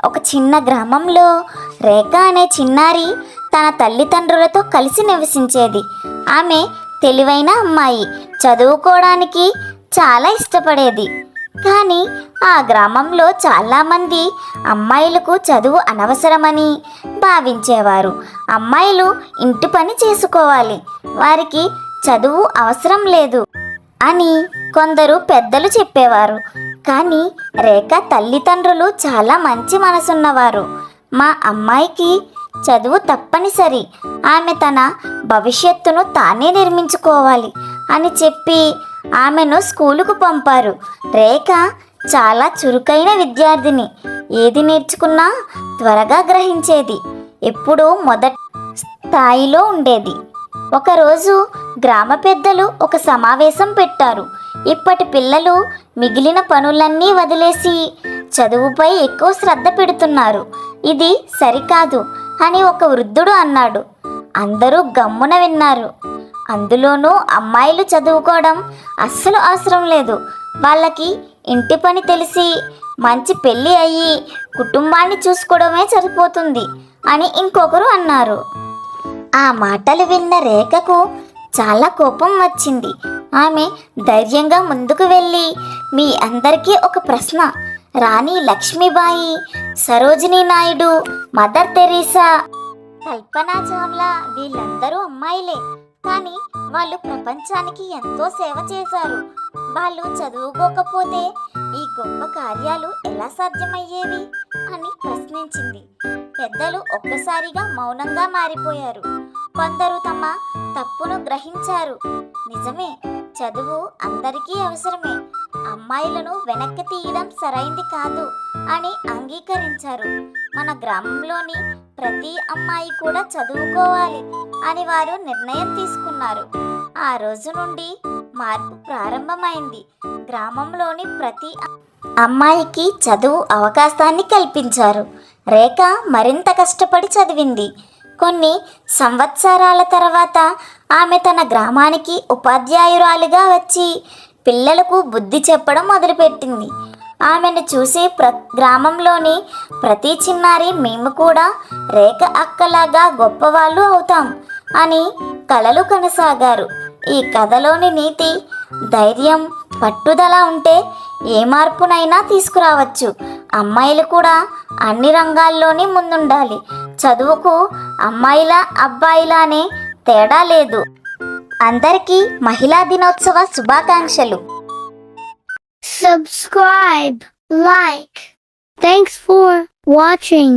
ఒక చిన్న గ్రామంలో రేఖ అనే చిన్నారి తన తల్లిదండ్రులతో కలిసి నివసించేది. ఆమె తెలివైన అమ్మాయి, చదువుకోవడానికి చాలా ఇష్టపడేది. కానీ ఆ గ్రామంలో చాలామంది అమ్మాయిలకు చదువు అనవసరమని భావించేవారు. అమ్మాయిలు ఇంటి పని చేసుకోవాలి, వారికి చదువు అవసరం లేదు అని కొందరు పెద్దలు చెప్పేవారు. కానీ రేఖ తల్లిదండ్రులు చాలా మంచి మనసున్నవారు. మా అమ్మాయికి చదువు తప్పనిసరి, ఆమె తన భవిష్యత్తును తానే నిర్మించుకోవాలి అని చెప్పి ఆమెను స్కూలుకు పంపారు. రేఖ చాలా చురుకైన విద్యార్థిని, ఏది నేర్చుకున్నా త్వరగా గ్రహించేది, ఎప్పుడూ మొదటి స్థాయిలో ఉండేది. ఒకరోజు గ్రామ పెద్దలు ఒక సమావేశం పెట్టారు. ఇప్పటి పిల్లలు మిగిలిన పనులన్నీ వదిలేసి చదువుపై ఎక్కువ శ్రద్ధ పెడుతున్నారు, ఇది సరికాదు అని ఒక వృద్ధుడు అన్నాడు. అందరూ గమ్మున విన్నారు. అందులోనూ అమ్మాయిలు చదువుకోవడం అస్సలు అవసరం లేదు, వాళ్ళకి ఇంటి పని తెలిసి మంచి పెళ్ళి అయ్యి కుటుంబాన్ని చూసుకోవడమే సరిపోతుంది అని ఇంకొకరు అన్నారు. ఆ మాటలు విన్న రేఖకు చాలా కోపం వచ్చింది. ఆమె ధైర్యంగా ముందుకు వెళ్ళి, మీ అందరికీ ఒక ప్రశ్న, రాణి లక్ష్మీబాయి, సరోజినీ నాయుడు, మదర్ తెరీసా, కల్పనా చావ్లా వీళ్ళందరూ అమ్మాయిలే, కానీ వాళ్ళు ప్రపంచానికి ఎంతో సేవ చేశారు. వాళ్ళు చదువుకోకపోతే ఈ గొప్ప కార్యాలు ఎలా సాధ్యమయ్యేవి అని ప్రశ్నించింది. పెద్దలు ఒక్కసారిగా మౌనంగా మారిపోయారు. కొందరు తమ తప్పును గ్రహించారు. నిజమే, చదువు అందరికీ అవసరమే, అమ్మాయిలను వెనక్కి తీయడం సరైంది కాదు అని అంగీకరించారు. మన గ్రామంలోని ప్రతి అమ్మాయి కూడా చదువుకోవాలి అని వారు నిర్ణయం తీసుకున్నారు. ఆ రోజు నుండి మార్పు ప్రారంభమైంది. గ్రామంలోని ప్రతి అమ్మాయికి చదువు అవకాశాన్ని కల్పించారు. రేఖ మరింత కష్టపడి చదివింది. కొన్ని సంవత్సరాల తర్వాత ఆమె తన గ్రామానికి ఉపాధ్యాయురాలిగా వచ్చి పిల్లలకు బుద్ధి చెప్పడం మొదలుపెట్టింది. ఆమెను చూసి గ్రామంలోని ప్రతి చిన్నారి మేము కూడా రేఖ అక్కలాగా గొప్పవాళ్ళు అవుతాం అని కలలు కనసాగారు. ఈ కథలోని నీతి, ధైర్యం, పట్టుదల ఉంటే ఏ మార్పునైనా తీసుకురావచ్చు. అమ్మాయిలు కూడా అన్ని రంగాల్లోని ముందుండాలి. చదువుకు అమ్మాయిల అబ్బాయిల అనే తేడా లేదు. అందరికీ మహిళా దినోత్సవ శుభాకాంక్షలు. Subscribe, like. Thanks for watching.